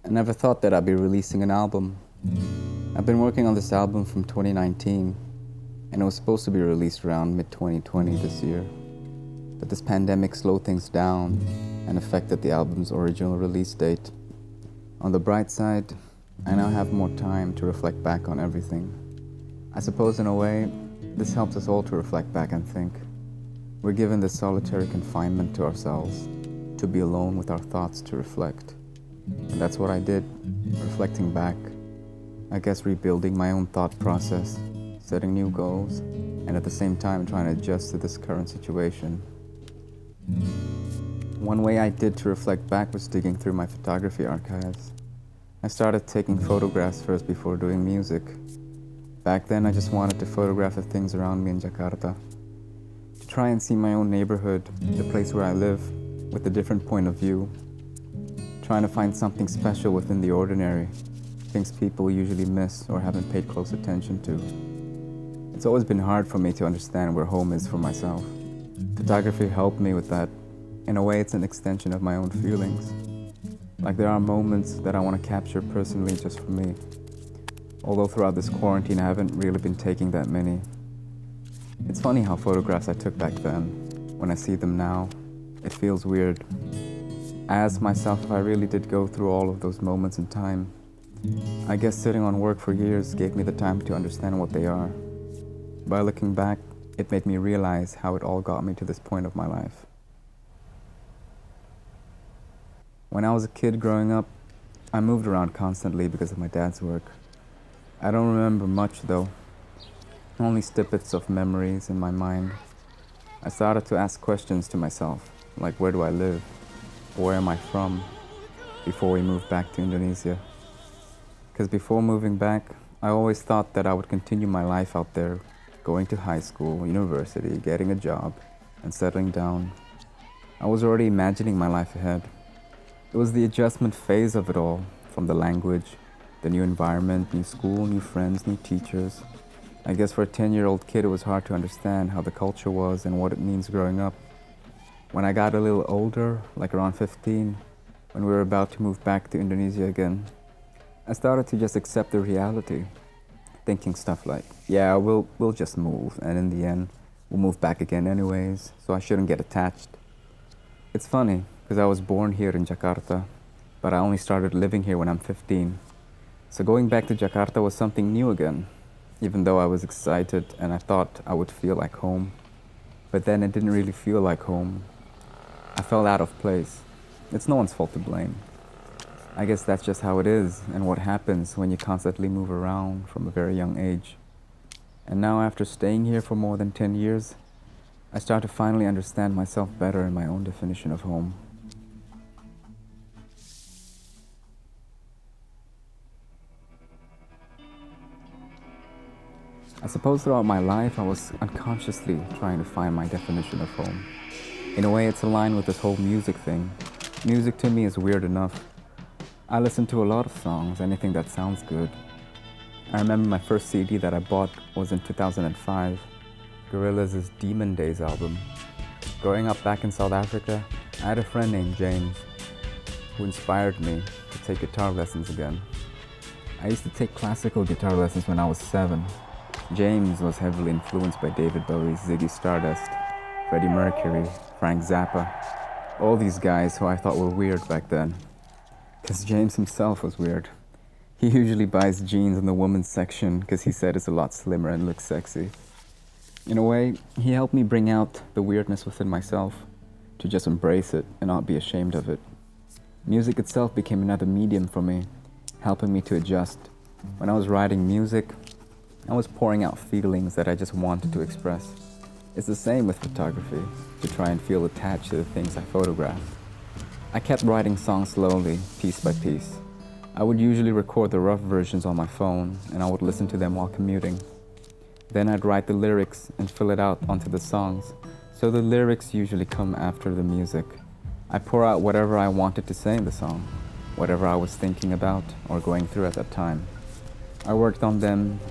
I never thought that I'd be releasing an album. I've been working on this album from 2019, and it was supposed to be released around mid-2020 this year. But this pandemic slowed things down and affected the album's original release date. On the bright side, I now have more time to reflect back on everything. I suppose in a way, this helps us all to reflect back and think. We're given this solitary confinement to ourselves, to be alone with our thoughts to reflect. And that's what I did, reflecting back. I guess rebuilding my own thought process, setting new goals, and at the same time trying to adjust to this current situation. One way I did to reflect back was digging through my photography archives. I started taking photographs first before doing music. Back then I just wanted to photograph the things around me in Jakarta. To try and see my own neighborhood, the place where I live, with a different point of view. Trying to find something special within the ordinary, things people usually miss or haven't paid close attention to. It's always been hard for me to understand where home is for myself. Photography helped me with that. In a way, it's an extension of my own feelings. Like there are moments that I want to capture personally just for me. Although throughout this quarantine, I haven't really been taking that many. It's funny how photographs I took back then, when I see them now, it feels weird. I ask myself if I really did go through all of those moments in time. I guess sitting on work for years gave me the time to understand what they are. By looking back, it made me realize how it all got me to this point of my life. When I was a kid growing up, I moved around constantly because of my dad's work. I don't remember much though, only snippets of memories in my mind. I started to ask questions to myself, like where do I live? Where am I from? Before we moved back to Indonesia. Because before moving back, I always thought that I would continue my life out there, going to high school, university, getting a job, and settling down. I was already imagining my life ahead. It was the adjustment phase of it all, from the language, the new environment, new school, new friends, new teachers. I guess for a 10-year-old kid, it was hard to understand how the culture was and what it means growing up. When I got a little older, like around 15, when we were about to move back to Indonesia again, I started to just accept the reality, thinking stuff like, yeah, we'll just move, and in the end, we'll move back again anyways, so I shouldn't get attached. It's funny, because I was born here in Jakarta, but I only started living here when I'm 15. So going back to Jakarta was something new again, even though I was excited and I thought I would feel like home. But then it didn't really feel like home. I felt out of place. It's no one's fault to blame. I guess that's just how it is and what happens when you constantly move around from a very young age. And now after staying here for more than 10 years, I start to finally understand myself better in my own definition of home. I suppose throughout my life I was unconsciously trying to find my definition of home. In a way, it's aligned with this whole music thing. Music to me is weird enough. I listen to a lot of songs, anything that sounds good. I remember my first CD that I bought was in 2005, Gorillaz' Demon Days album. Growing up back in South Africa, I had a friend named James who inspired me to take guitar lessons again. I used to take classical guitar lessons when I was 7. James was heavily influenced by David Bowie's Ziggy Stardust, Freddie Mercury, Frank Zappa, all these guys who I thought were weird back then. Because James himself was weird. He usually buys jeans in the women's section because he said it's a lot slimmer and looks sexy. In a way, he helped me bring out the weirdness within myself, to just embrace it and not be ashamed of it. Music itself became another medium for me, helping me to adjust. When I was writing music, I was pouring out feelings that I just wanted to express. It's the same with photography, to try and feel attached to the things I photograph. I kept writing songs slowly, piece by piece. I would usually record the rough versions on my phone, and I would listen to them while commuting. Then I'd write the lyrics and fill it out onto the songs, so the lyrics usually come after the music. I pour out whatever I wanted to say in the song, whatever I was thinking about or going through at that time. I worked on them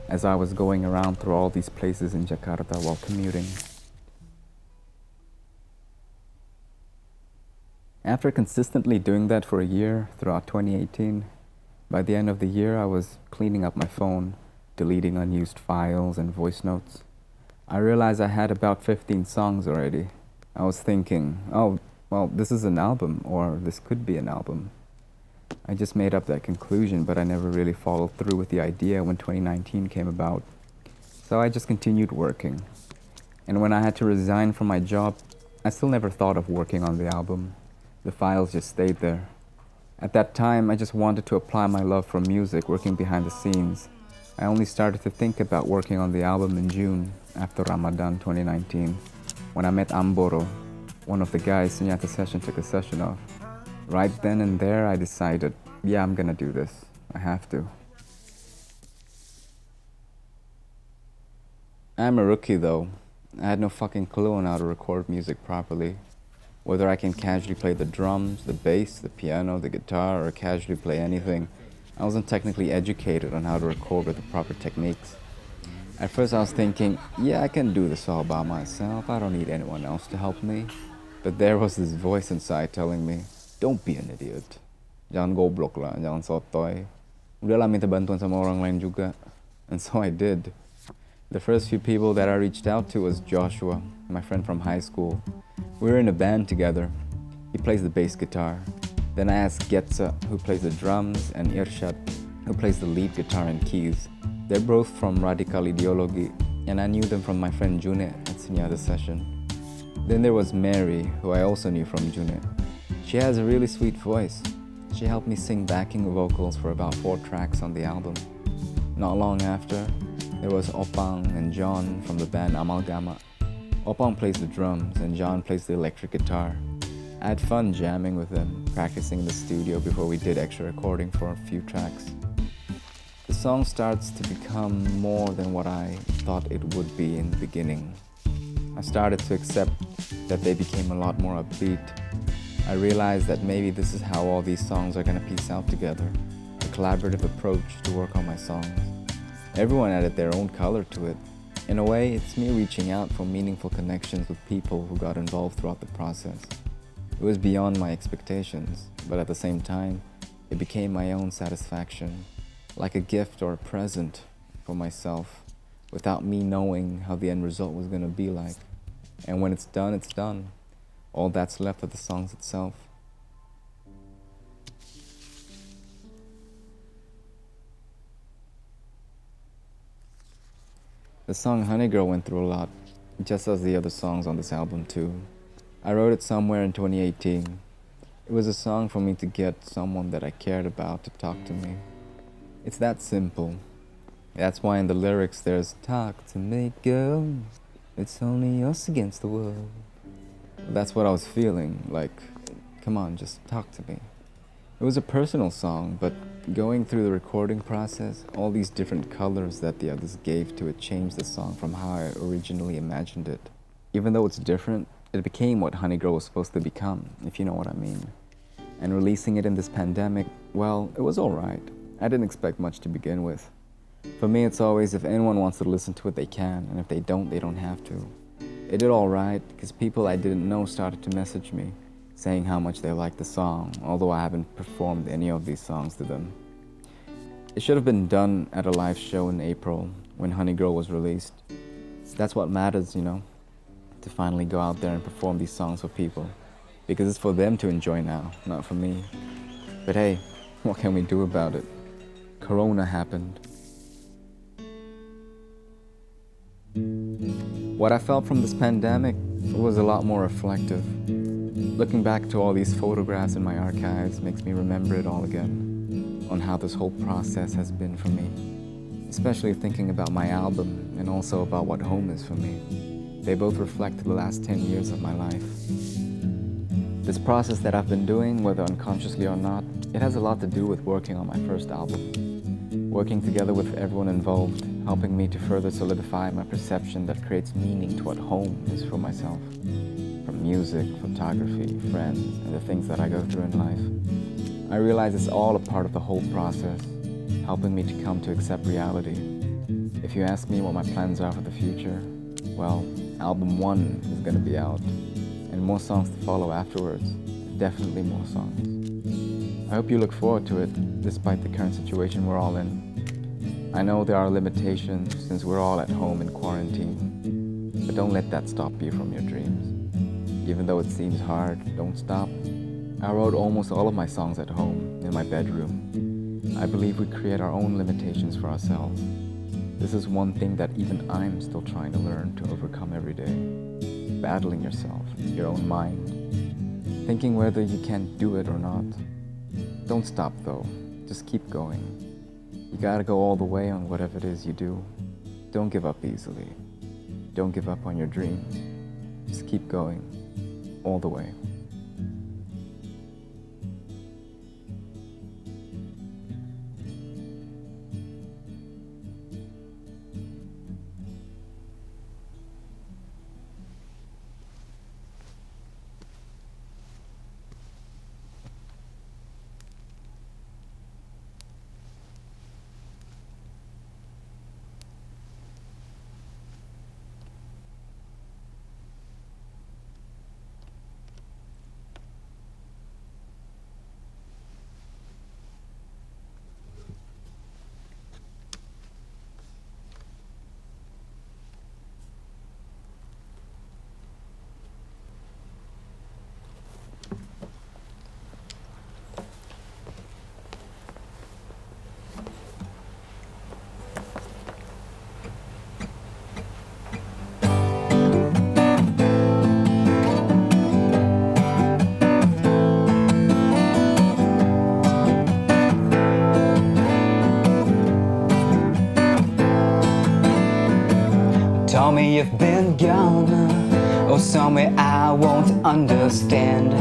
as I was going around through all these places in Jakarta while commuting. After consistently doing that for a year throughout 2018, by the end of the year I was cleaning up my phone, deleting unused files and voice notes. I realized I had about 15 songs already. I was thinking, oh, well, this is an album, or this could be an album. I just made up that conclusion, but I never really followed through with the idea when 2019 came about. So I just continued working. And when I had to resign from my job, I still never thought of working on the album. The files just stayed there. At that time, I just wanted to apply my love for music working behind the scenes. I only started to think about working on the album in June, after Ramadan 2019, when I met Amboro, one of the guys Sunyata session took a session of. Right then and there, I decided, yeah, I'm gonna do this. I have to. I'm a rookie though. I had no fucking clue on how to record music properly. Whether I can casually play the drums, the bass, the piano, the guitar, or casually play anything, I wasn't technically educated on how to record with the proper techniques. At first I was thinking, yeah, I can do this all by myself, I don't need anyone else to help me. But there was this voice inside telling me, don't be an idiot. Jangan goblok lah, jangan sotoy. Udahlah minta bantuan sama orang lain juga. And so I did. The first few people that I reached out to was Joshua, my friend from high school. We were in a band together. He plays the bass guitar. Then I asked Getza, who plays the drums, and Irshad, who plays the lead guitar and keys. They're both from Radical Ideology, and I knew them from my friend June at Sunyata session. Then there was Mary, who I also knew from June. She has a really sweet voice. She helped me sing backing vocals for about 4 tracks on the album. Not long after, there was Opang and John from the band Amalgama. Opang plays the drums and John plays the electric guitar. I had fun jamming with them, practicing in the studio before we did extra recording for a few tracks. The song starts to become more than what I thought it would be in the beginning. I started to accept that they became a lot more upbeat. I realized that maybe this is how all these songs are gonna piece out together, a collaborative approach to work on my songs. Everyone added their own color to it. In a way, it's me reaching out for meaningful connections with people who got involved throughout the process. It was beyond my expectations, but at the same time, it became my own satisfaction, like a gift or a present for myself, without me knowing how the end result was gonna be like. And when it's done, it's done. All that's left are the songs itself. The song Honey Girl went through a lot, just as the other songs on this album too. I wrote it somewhere in 2018. It was a song for me to get someone that I cared about to talk to me. It's that simple. That's why in the lyrics there's talk to me, girl. It's only us against the world. That's what I was feeling, like, come on, just talk to me. It was a personal song, but going through the recording process, all these different colors that the others gave to it changed the song from how I originally imagined it. Even though it's different, it became what Honey Girl was supposed to become, if you know what I mean. And releasing it in this pandemic, well, it was alright. I didn't expect much to begin with. For me, it's always if anyone wants to listen to it, they can, and if they don't have to. It did alright, because people I didn't know started to message me, saying how much they liked the song, although I haven't performed any of these songs to them. It should have been done at a live show in April, when Honey Girl was released. That's what matters, you know, to finally go out there and perform these songs for people. Because it's for them to enjoy now, not for me. But hey, what can we do about it? Corona happened. What I felt from this pandemic was a lot more reflective. Looking back to all these photographs in my archives makes me remember it all again, on how this whole process has been for me. Especially thinking about my album and also about what home is for me. They both reflect the last 10 years of my life. This process that I've been doing, whether unconsciously or not, it has a lot to do with working on my first album. Working together with everyone involved, helping me to further solidify my perception that creates meaning to what home is for myself. From music, photography, friends, and the things that I go through in life. I realize it's all a part of the whole process, helping me to come to accept reality. If you ask me what my plans are for the future, well, album 1 is gonna be out, and more songs to follow afterwards, definitely more songs. I hope you look forward to it, despite the current situation we're all in. I know there are limitations since we're all at home in quarantine, but don't let that stop you from your dreams. Even though it seems hard, don't stop. I wrote almost all of my songs at home, in my bedroom. I believe we create our own limitations for ourselves. This is one thing that even I'm still trying to learn to overcome every day. Battling yourself, your own mind, thinking whether you can do it or not. Don't stop though, just keep going. You gotta go all the way on whatever it is you do. Don't give up easily. Don't give up on your dreams. Just keep going, all the way. Tell me you've been gone, or somewhere I won't understand.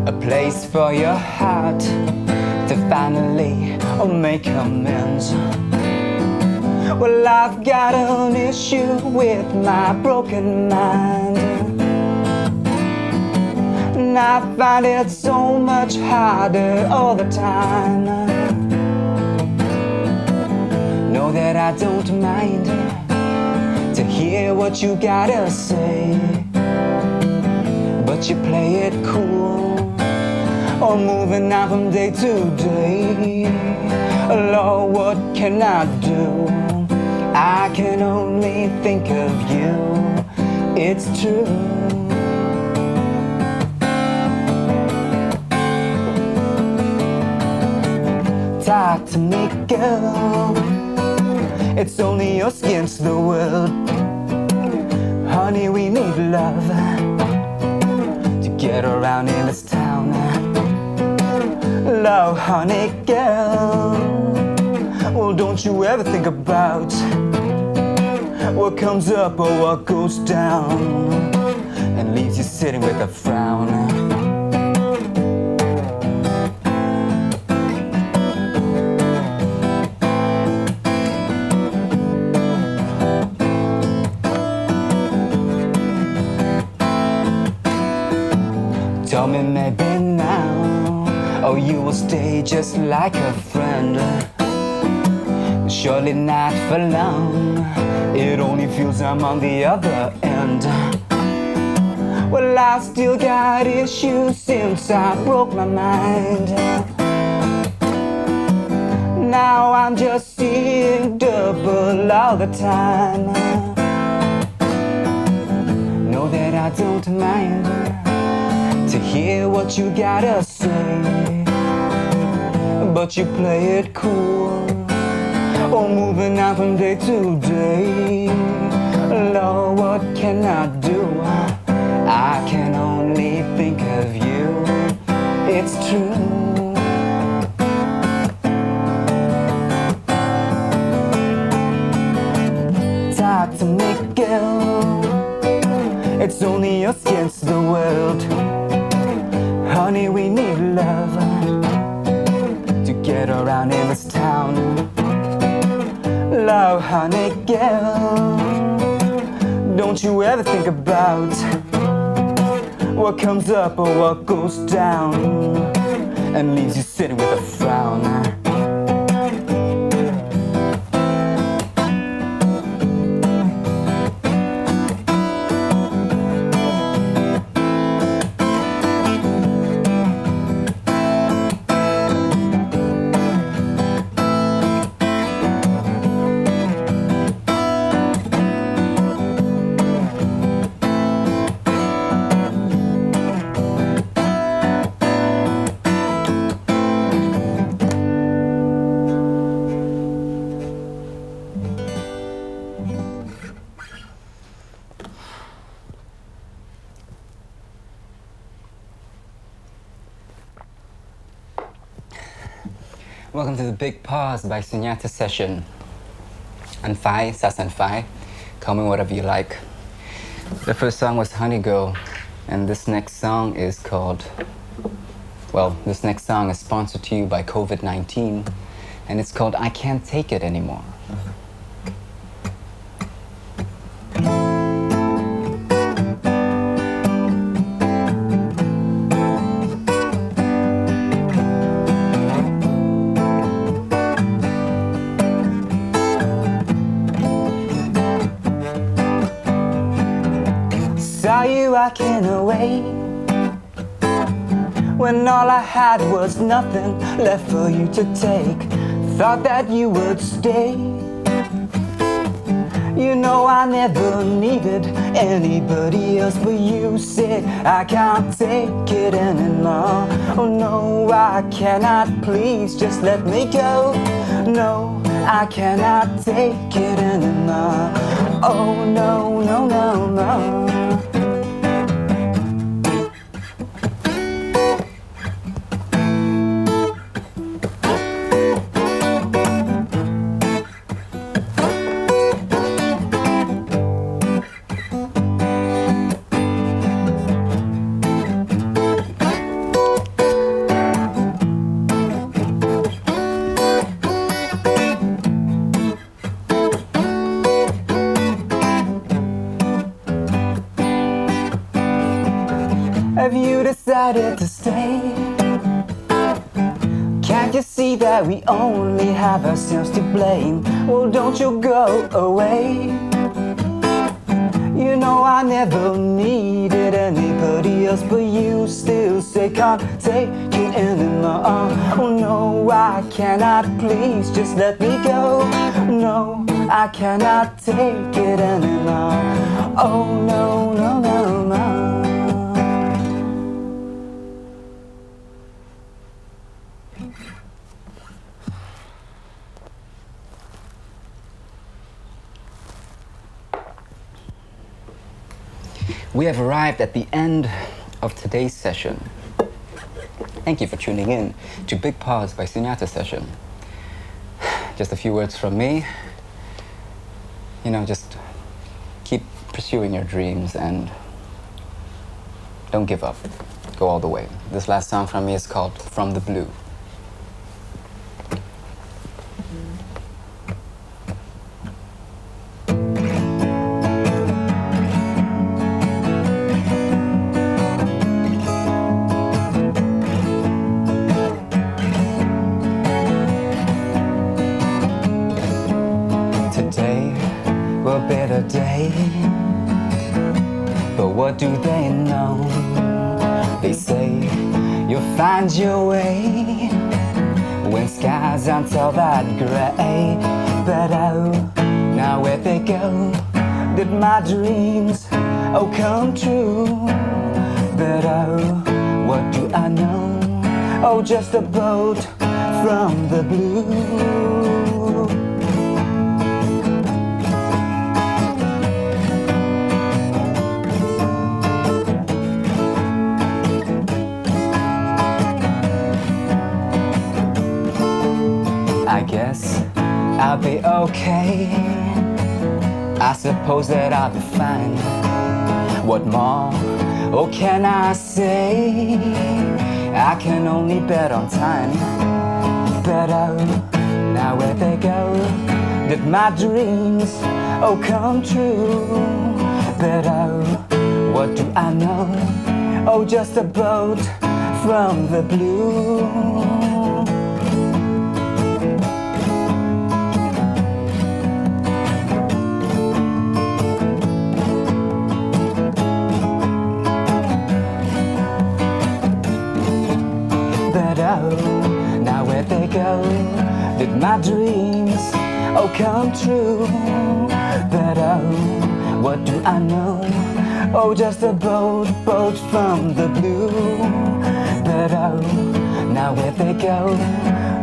A place for your heart to finally make amends. Well, I've got an issue with my broken mind, and I find it so much harder all the time. Know that I don't mind to hear what you gotta say, but you play it cool, or moving on from day to day. Lord, what can I do? I can only think of you. It's true. Talk to me, girl. It's only us against the world. Honey, we need love to get around in this town. Love, honey, girl. Well, don't you ever think about what comes up or what goes down and leaves you sitting with a frown. Tell me maybe now, or you will stay just like a friend. Surely not for long, it only feels I'm on the other end. Well, I still got issues since I broke my mind. Now I'm just seeing double all the time. Know that I don't mind to hear what you gotta say, but you play it cool, or moving on from day to day. Lord, what can I do? I can only think of you. It's true. Talk to me, girl. It's only us against the world. Honey, we need love to get around in this town. Love, honey, girl. Don't you ever think about what comes up or what goes down and leaves you sitting with a frown. Welcome to the Big Pause by Sunyata session. And Fai, Sasan Fai, call me whatever you like. The first song was Honey Girl, and this next song is called, this next song is sponsored to you by COVID-19, and it's called I Can't Take It Anymore. Saw you walking away when all I had was nothing left for you to take. Thought that you would stay. You know I never needed anybody else, but you said I can't take it anymore. Oh no, I cannot, please just let me go. No, I cannot take it anymore. Oh no, no, no, no. Have you decided to stay? Can't you see that we only have ourselves to blame? Well, don't you go away. You know I never needed anybody else, but you still say can't take it anymore. Oh no, I cannot, please just let me go. No, I cannot take it anymore. Oh no, no, no, no. We have arrived at the end of today's session. Thank you for tuning in to Big Pause by Sunyata session. Just a few words from me. Just keep pursuing your dreams and don't give up. Go all the way. This last song from me is called From the Blue. Today will be the day, but what do they know? They say you'll find your way when skies aren't all that gray. But oh, now where they go? Did my dreams come true? But oh, what do I know? Oh, just a boat from the blue. I guess I'll be okay. I suppose that I'll be fine. What more? Oh, can I say? I can only bet on time. But oh, now where they go? Did my dreams come true? But oh, what do I know? Oh, just a boat from the blue. Now where they go? Did my dreams come true? But oh, what do I know? Oh, just a boat from the blue. But oh, now where they go?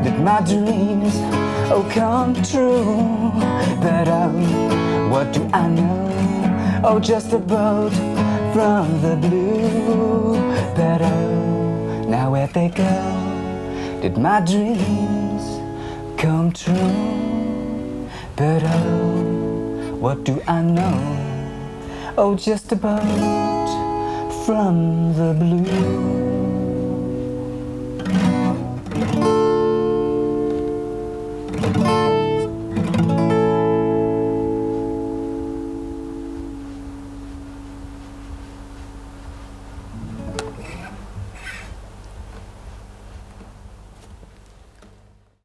Did my dreams come true? But oh, what do I know? Oh, just a boat from the blue. But oh, now where they go? Did my dreams come true? But oh, what do I know? Oh, just about from the blue.